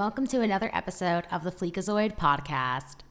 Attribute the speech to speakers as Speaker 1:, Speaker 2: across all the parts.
Speaker 1: welcome to another episode of the Fleekazoid podcast.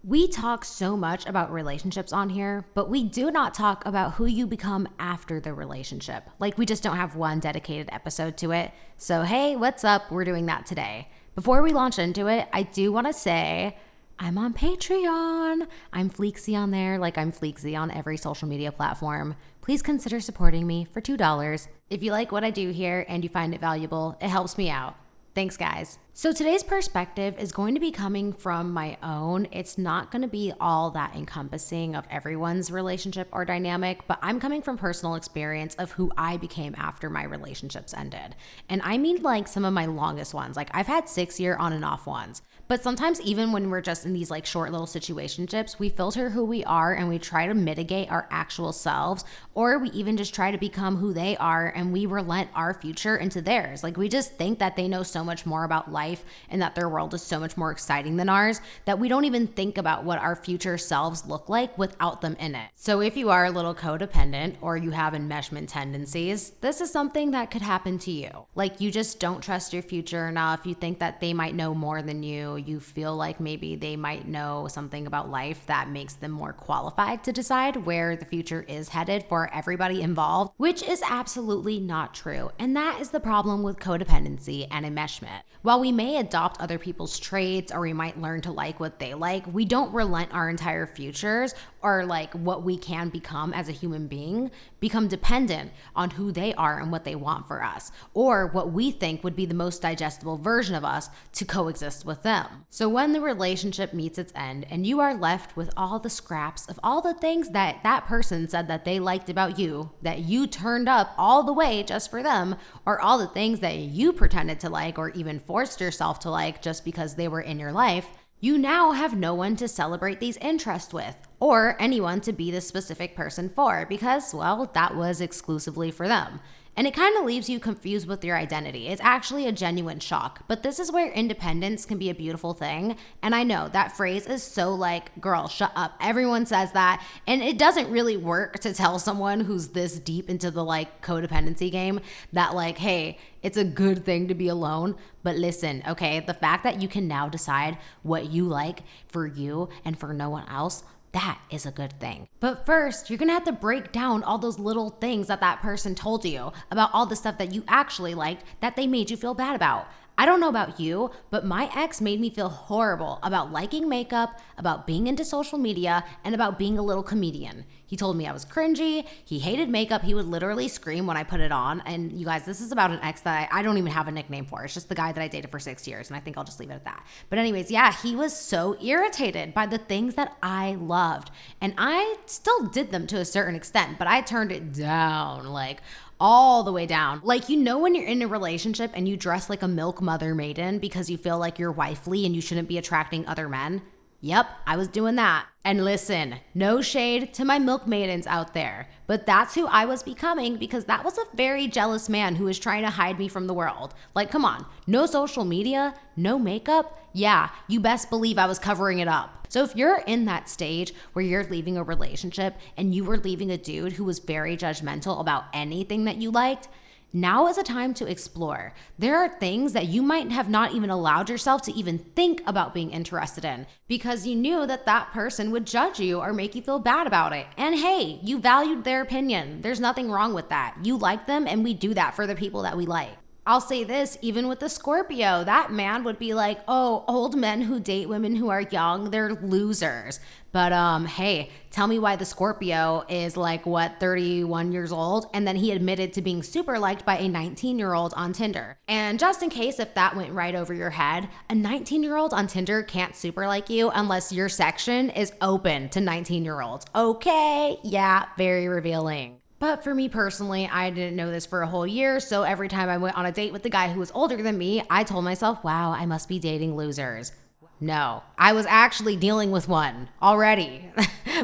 Speaker 1: We talk so much about relationships on here, but we do not talk about who you become after the relationship. Like, we just don't have one dedicated episode to it. So, hey, what's up? We're doing that today. Before we launch into it, I do want to say I'm on Patreon. I'm Fleeksy on there, like I'm Fleeksy on every social media platform. Please consider supporting me for $2. If you like what I do here and you find it valuable, it helps me out. Thanks, guys. So today's perspective is going to be coming from my own. It's not going to be all that encompassing of everyone's relationship or dynamic, but I'm coming from personal experience of who I became after my relationships ended. And I mean like some of my longest ones. Like I've had 6-year on and off ones. But sometimes even when we're just in these like short little situationships, we filter who we are and we try to mitigate our actual selves, or we even just try to become who they are and we relent our future into theirs. Like we just think that they know so much more about life and that their world is so much more exciting than ours that we don't even think about what our future selves look like without them in it. So if you are a little codependent or you have enmeshment tendencies, this is something that could happen to you. Like you just don't trust your future enough. You think that they might know more than you. You feel like maybe they might know something about life that makes them more qualified to decide where the future is headed for everybody involved, which is absolutely not true. And that is the problem with codependency and enmeshment. While we may adopt other people's traits or we might learn to like what they like, we don't relent our entire futures or like what we can become as a human being, become dependent on who they are and what they want for us, or what we think would be the most digestible version of us to coexist with them. So when the relationship meets its end and you are left with all the scraps of all the things that that person said that they liked about you, that you turned up all the way just for them, or all the things that you pretended to like or even forced yourself to like just because they were in your life, you now have no one to celebrate these interests with or anyone to be the specific person for because, well, that was exclusively for them. And it kind of leaves you confused with your identity. It's actually a genuine shock. But this is where independence can be a beautiful thing. And I know that phrase is so like, girl, shut up. Everyone says that. And it doesn't really work to tell someone who's this deep into the like codependency game that like, hey, it's a good thing to be alone. But listen, okay, the fact that you can now decide what you like for you and for no one else, that is a good thing. But first, you're gonna have to break down all those little things that that person told you about all the stuff that you actually liked that they made you feel bad about. I don't know about you, but my ex made me feel horrible about liking makeup, about being into social media, and about being a little comedian. He told me I was cringy. He hated makeup. He would literally scream when I put it on. And you guys, this is about an ex that I don't even have a nickname for. It's just the guy that I dated for 6 years. And I think I'll just leave it at that. But anyways, yeah, he was so irritated by the things that I loved. And I still did them to a certain extent, but I turned it down, like all the way down. Like, you know, when you're in a relationship and you dress like a milk mother maiden because you feel like you're wifely and you shouldn't be attracting other men? Yep, I was doing that. And listen, no shade to my milk maidens out there, but that's who I was becoming because that was a very jealous man who was trying to hide me from the world. Like, come on, no social media, no makeup? Yeah, you best believe I was covering it up. So if you're in that stage where you're leaving a relationship and you were leaving a dude who was very judgmental about anything that you liked, now is a time to explore. There are things that you might have not even allowed yourself to even think about being interested in because you knew that that person would judge you or make you feel bad about it. And hey, you valued their opinion. There's nothing wrong with that. You like them and we do that for the people that we like. I'll say this, even with the Scorpio, that man would be like, oh, old men who date women who are young, they're losers. But hey, tell me why the Scorpio is like, 31 years old? And then he admitted to being super liked by a 19-year-old on Tinder. And just in case if that went right over your head, a 19-year-old on Tinder can't super like you unless your section is open to 19-year-olds. Okay, yeah, very revealing. But for me personally, I didn't know this for a whole year, so every time I went on a date with the guy who was older than me, I told myself, wow, I must be dating losers. No, I was actually dealing with one already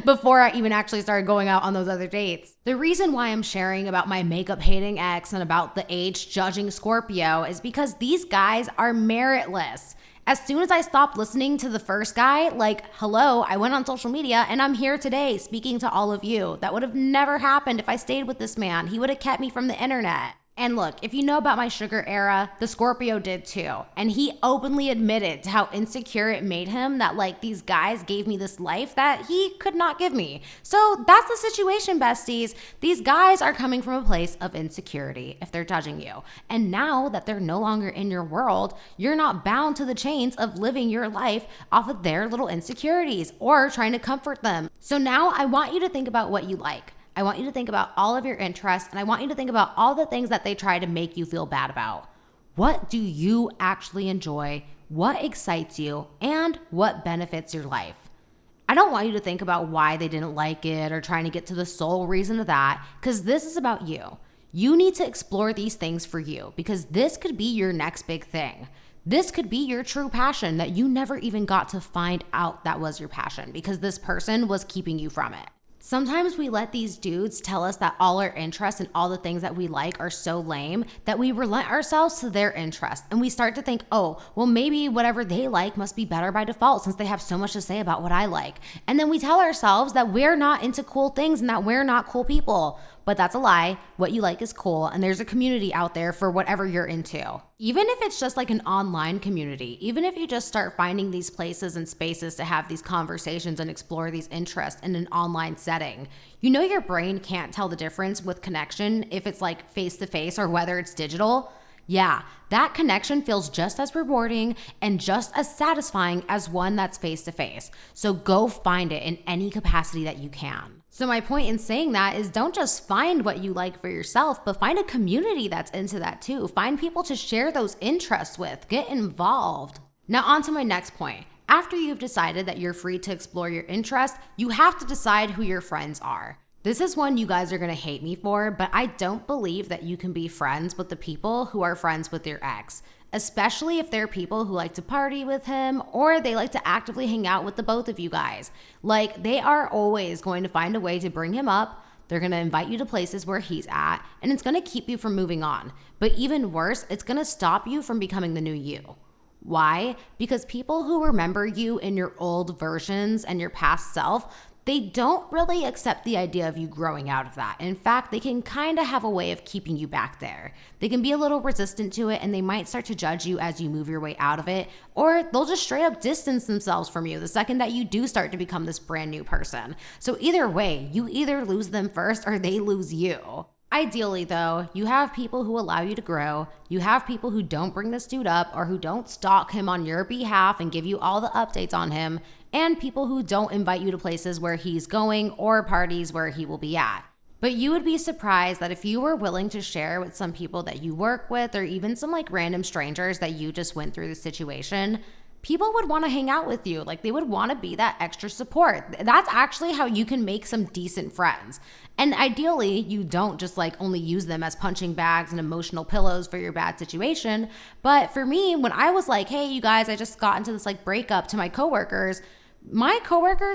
Speaker 1: before I even actually started going out on those other dates. The reason why I'm sharing about my makeup hating ex and about the age judging Scorpio is because these guys are meritless. As soon as I stopped listening to the first guy, like, hello, I went on social media and I'm here today speaking to all of you. That would have never happened if I stayed with this man. He would have kept me from the internet. And look, if you know about my sugar era, the Scorpio did too. And he openly admitted to how insecure it made him that like these guys gave me this life that he could not give me. So that's the situation, besties. These guys are coming from a place of insecurity if they're judging you. And now that they're no longer in your world, you're not bound to the chains of living your life off of their little insecurities or trying to comfort them. So now I want you to think about what you like. I want you to think about all of your interests, and I want you to think about all the things that they try to make you feel bad about. What do you actually enjoy? What excites you? And what benefits your life? I don't want you to think about why they didn't like it or trying to get to the sole reason of that, because this is about you. You need to explore these things for you, because this could be your next big thing. This could be your true passion that you never even got to find out that was your passion because this person was keeping you from it. Sometimes we let these dudes tell us that all our interests and all the things that we like are so lame that we relent ourselves to their interests. And we start to think, oh, well, maybe whatever they like must be better by default since they have so much to say about what I like. And then we tell ourselves that we're not into cool things and that we're not cool people. But that's a lie. What you like is cool, and there's a community out there for whatever you're into. Even if it's just like an online community, even if you just start finding these places and spaces to have these conversations and explore these interests in an online setting, you know your brain can't tell the difference with connection if it's like face-to-face or whether it's digital. Yeah, that connection feels just as rewarding and just as satisfying as one that's face-to-face. So go find it in any capacity that you can. So my point in saying that is don't just find what you like for yourself, but find a community that's into that too. Find people to share those interests with. Get involved. Now on to my next point. After you've decided that you're free to explore your interests, you have to decide who your friends are. This is one you guys are gonna hate me for, but I don't believe that you can be friends with the people who are friends with your ex, especially if they're people who like to party with him or they like to actively hang out with the both of you guys. Like, they are always going to find a way to bring him up. They're gonna invite you to places where he's at, and it's gonna keep you from moving on. But even worse, it's gonna stop you from becoming the new you. Why? Because people who remember you in your old versions and your past self, they don't really accept the idea of you growing out of that. In fact, they can kind of have a way of keeping you back there. They can be a little resistant to it, and they might start to judge you as you move your way out of it, or they'll just straight up distance themselves from you the second that you do start to become this brand new person. So either way, you either lose them first or they lose you. Ideally, though, you have people who allow you to grow. You have people who don't bring this dude up or who don't stalk him on your behalf and give you all the updates on him, and people who don't invite you to places where he's going or parties where he will be at. But you would be surprised that if you were willing to share with some people that you work with or even some like random strangers that you just went through the situation, people would want to hang out with you. Like, they would want to be that extra support. That's actually how you can make some decent friends. And ideally, you don't just like only use them as punching bags and emotional pillows for your bad situation. But for me, when I was like, hey, you guys, I just got into this like breakup to my coworkers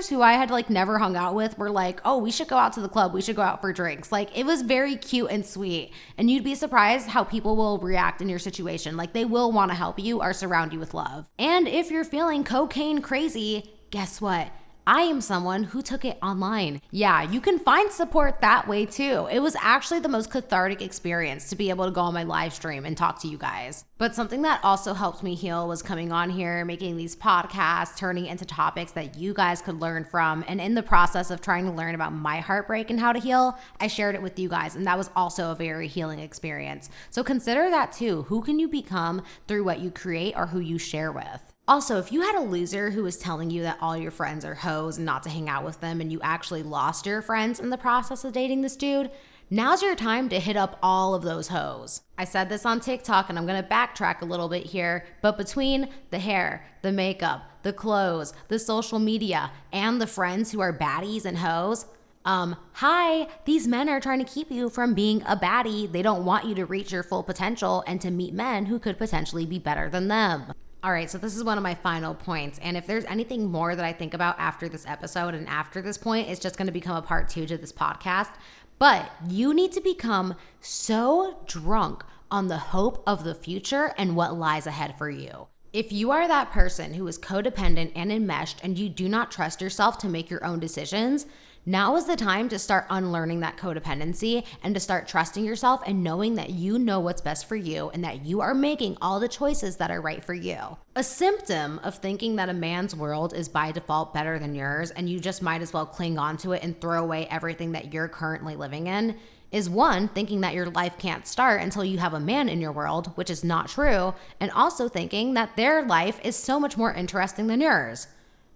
Speaker 1: who I had like never hung out with were like, oh, we should go out to the club. We should go out for drinks. Like, it was very cute and sweet. And you'd be surprised how people will react in your situation. Like, they will want to help you or surround you with love. And if you're feeling cocaine crazy, guess what? I am someone who took it online. Yeah, you can find support that way too. It was actually the most cathartic experience to be able to go on my live stream and talk to you guys. But something that also helped me heal was coming on here, making these podcasts, turning into topics that you guys could learn from. And in the process of trying to learn about my heartbreak and how to heal, I shared it with you guys. And that was also a very healing experience. So consider that too. Who can you become through what you create or who you share with? Also, if you had a loser who was telling you that all your friends are hoes and not to hang out with them, and you actually lost your friends in the process of dating this dude, now's your time to hit up all of those hoes. I said this on TikTok, and I'm gonna backtrack a little bit here, but between the hair, the makeup, the clothes, the social media, and the friends who are baddies and hoes, hi, these men are trying to keep you from being a baddie. They don't want you to reach your full potential and to meet men who could potentially be better than them. All right, so this is one of my final points. And if there's anything more that I think about after this episode and after this point, it's just going to become a part 2 to this podcast. But you need to become so drunk on the hope of the future and what lies ahead for you. If you are that person who is codependent and enmeshed and you do not trust yourself to make your own decisions, Now is the time to start unlearning that codependency and to start trusting yourself and knowing that you know what's best for you and that you are making all the choices that are right for you. A symptom of thinking that a man's world is by default better than yours and you just might as well cling on to it and throw away everything that you're currently living in is one, thinking that your life can't start until you have a man in your world, which is not true, and also thinking that their life is so much more interesting than yours.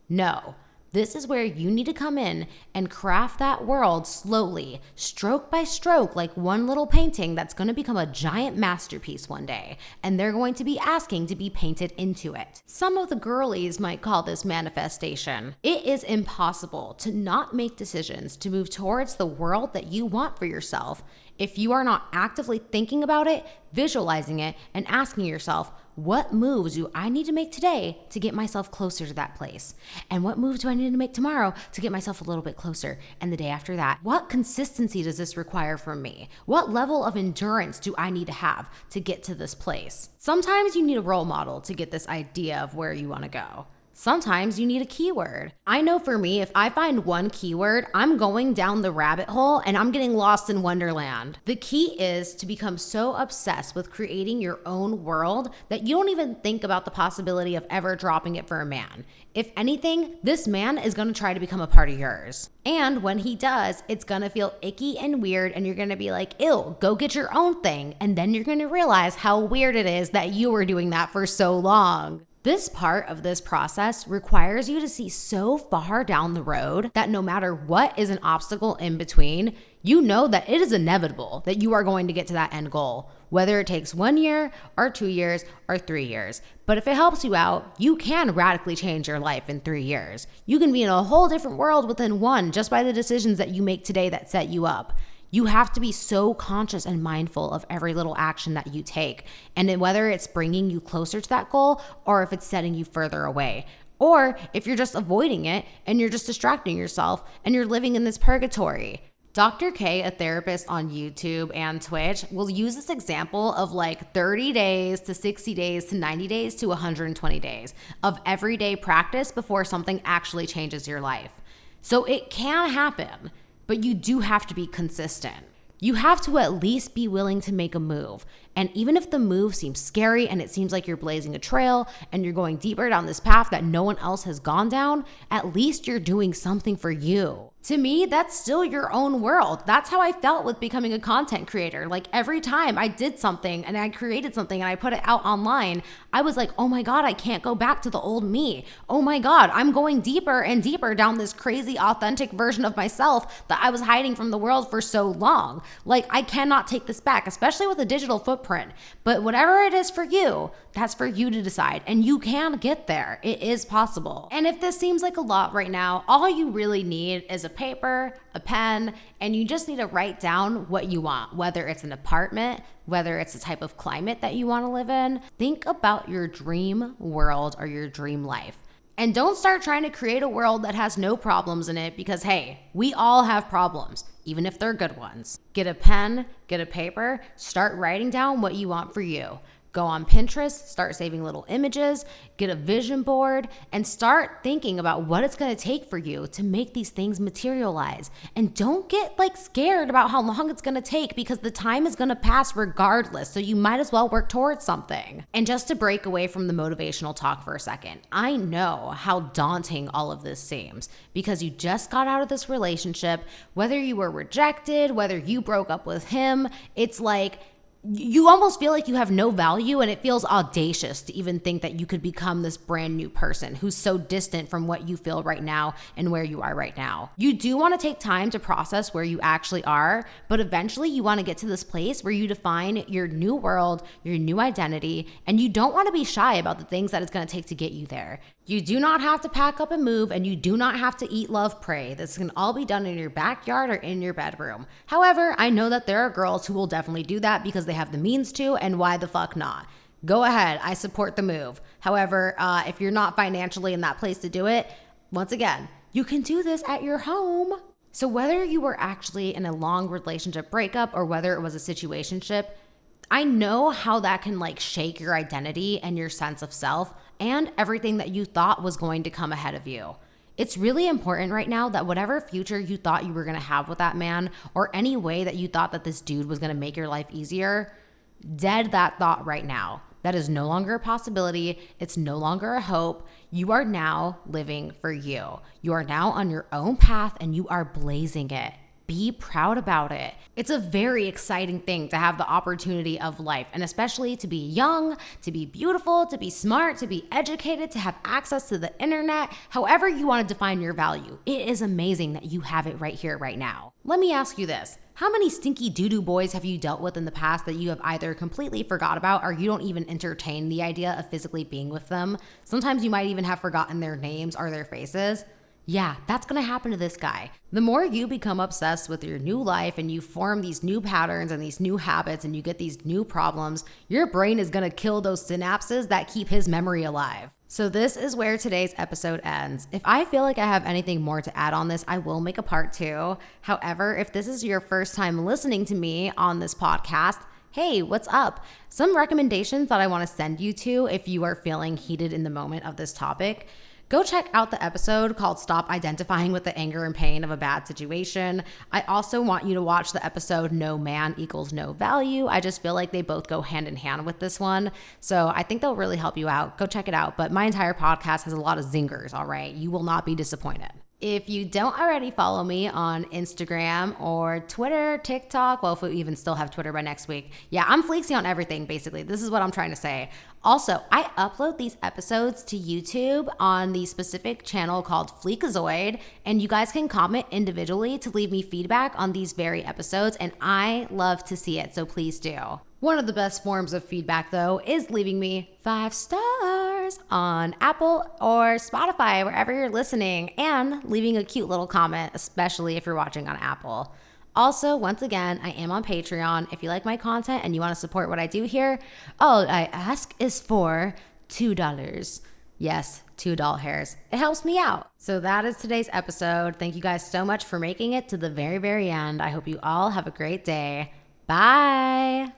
Speaker 1: No. This is where you need to come in and craft that world slowly, stroke by stroke, like one little painting that's going to become a giant masterpiece one day, and they're going to be asking to be painted into it. Some of the girlies might call this manifestation. It is impossible to not make decisions to move towards the world that you want for yourself if you are not actively thinking about it, visualizing it, and asking yourself, what moves do I need to make today to get myself closer to that place? And what moves do I need to make tomorrow to get myself a little bit closer? And the day after that, what consistency does this require from me? What level of endurance do I need to have to get to this place? Sometimes you need a role model to get this idea of where you want to go. Sometimes you need a keyword. I know for me, if I find one keyword, I'm going down the rabbit hole and I'm getting lost in Wonderland. The key is to become so obsessed with creating your own world that you don't even think about the possibility of ever dropping it for a man. If anything, this man is going to try to become a part of yours. And when he does, it's going to feel icky and weird and you're going to be like, ew, go get your own thing. And then you're going to realize how weird it is that you were doing that for so long. This part of this process requires you to see so far down the road that no matter what is an obstacle in between, you know that it is inevitable that you are going to get to that end goal, whether it takes 1 year or 2 years or 3 years. But if it helps you out, you can radically change your life in 3 years. You can be in a whole different world within one just by the decisions that you make today that set you up. You have to be so conscious and mindful of every little action that you take, and then whether it's bringing you closer to that goal or if it's setting you further away, or if you're just avoiding it and you're just distracting yourself and you're living in this purgatory. Dr. K, a therapist on YouTube and Twitch, will use this example of like 30 days to 60 days to 90 days to 120 days of everyday practice before something actually changes your life. So it can happen. But you do have to be consistent. You have to at least be willing to make a move. And even if the move seems scary and it seems like you're blazing a trail and you're going deeper down this path that no one else has gone down, at least you're doing something for you. To me, that's still your own world. That's how I felt with becoming a content creator. Like every time I did something and I created something and I put it out online, I was like, oh my God, I can't go back to the old me. Oh my God, I'm going deeper and deeper down this crazy authentic version of myself that I was hiding from the world for so long. Like I cannot take this back, especially with a digital footprint. But whatever it is for you, that's for you to decide. And you can get there. It is possible. And if this seems like a lot right now, all you really need is a paper, a pen, and you just need to write down what you want, whether it's an apartment, whether it's the type of climate that you want to live in. Think about your dream world or your dream life. And don't start trying to create a world that has no problems in it because, hey, we all have problems, even if they're good ones. Get a pen, get a paper, start writing down what you want for you. Go on Pinterest, start saving little images, get a vision board, and start thinking about what it's going to take for you to make these things materialize. And don't get scared about how long it's going to take because the time is going to pass regardless. So you might as well work towards something. And just to break away from the motivational talk for a second, I know how daunting all of this seems because you just got out of this relationship, whether you were rejected, whether you broke up with him, it's like, you almost feel like you have no value and it feels audacious to even think that you could become this brand new person who's so distant from what you feel right now and where you are right now. You do want to take time to process where you actually are, but eventually you want to get to this place where you define your new world, your new identity, and you don't want to be shy about the things that it's going to take to get you there. You do not have to pack up and move, and you do not have to eat, love, pray. This can all be done in your backyard or in your bedroom. However, I know that there are girls who will definitely do that because they have the means to, and why the fuck not? Go ahead, I support the move. However, if you're not financially in that place to do it, once again, you can do this at your home. So whether you were actually in a long relationship breakup or whether it was a situationship, I know how that can shake your identity and your sense of self and everything that you thought was going to come ahead of you. It's really important right now that whatever future you thought you were going to have with that man, or any way that you thought that this dude was going to make your life easier, dead that thought right now. That is no longer a possibility. It's no longer a hope. You are now living for you. You are now on your own path and you are blazing it. Be proud about it. It's a very exciting thing to have the opportunity of life, and especially to be young, to be beautiful, to be smart, to be educated, to have access to the internet, however you want to define your value. It is amazing that you have it right here, right now. Let me ask you this. How many stinky doo-doo boys have you dealt with in the past that you have either completely forgot about or you don't even entertain the idea of physically being with them? Sometimes you might even have forgotten their names or their faces. Yeah, that's gonna happen to this guy. The more you become obsessed with your new life and you form these new patterns and these new habits and you get these new problems, your brain is gonna kill those synapses that keep his memory alive. So this is where today's episode ends. If I feel like I have anything more to add on this, I will make a part 2. However, if this is your first time listening to me on this podcast, hey, what's up? Some recommendations that I wanna send you to if you are feeling heated in the moment of this topic. Go check out the episode called Stop Identifying with the Anger and Pain of a Bad Situation. I also want you to watch the episode No Man Equals No Value. I just feel like they both go hand in hand with this one. So I think they'll really help you out. Go check it out. But my entire podcast has a lot of zingers, all right? You will not be disappointed. If you don't already follow me on Instagram or Twitter, TikTok, well, if we even still have Twitter by next week. Yeah, I'm fleeksy on everything, basically. This is what I'm trying to say. Also, I upload these episodes to YouTube on the specific channel called Fleekazoid, and you guys can comment individually to leave me feedback on these very episodes, and I love to see it, so please do. One of the best forms of feedback, though, is leaving me 5 stars on Apple or Spotify, wherever you're listening, and leaving a cute little comment, especially if you're watching on Apple. Also, once again, I am on Patreon. If you like my content and you want to support what I do here, all I ask is for $2. Yes, $2 hairs. It helps me out. So that is today's episode. Thank you guys so much for making it to the very, very end. I hope you all have a great day. Bye.